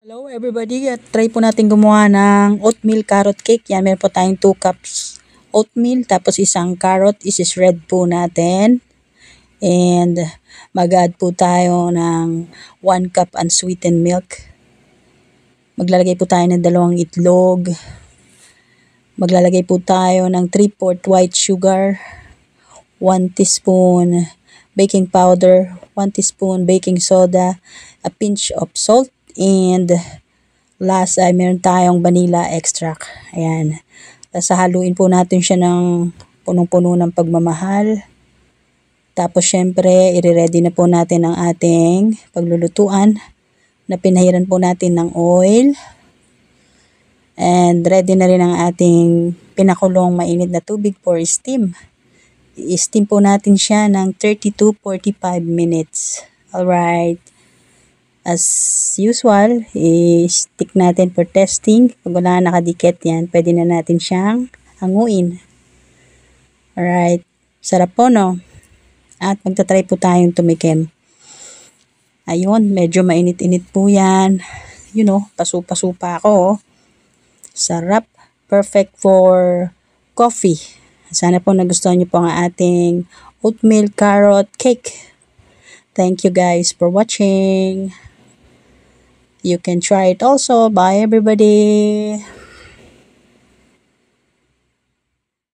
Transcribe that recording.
Hello everybody, at try po natin gumawa ng oatmeal carrot cake. Yan, meron po tayong 2 cups oatmeal, tapos isang carrot, isi-shred po natin. And mag-add po tayo ng 1 cup unsweetened milk. Maglalagay po tayo ng 2 itlog. Maglalagay po tayo ng 3/4 white sugar, 1 teaspoon baking powder, 1 teaspoon baking soda, a pinch of salt, and last ay meron tayong vanilla extract. Ayan. Tapos haluin po natin siya ng punong-puno ng pagmamahal. Tapos syempre, i-ready na po natin ang ating paglulutuan na pinahiran po natin ng oil. And ready na rin ang ating pinakulong mainit na tubig for steam. I-steam po natin siya ng 30 to 45 minutes. Alright. As usual, i-stick natin for testing. Pag wala nakadikit yan, pwede na natin siyang hanguin. Alright. Sarap po, no? At magta-try po tayong tumikim. Ayun, medyo mainit-init po yan. You know, pasu-pa ako. Sarap. Perfect for coffee. Sana po nagustuhan niyo po ang ating oatmeal carrot cake. Thank you guys for watching. You can try it also. Bye everybody.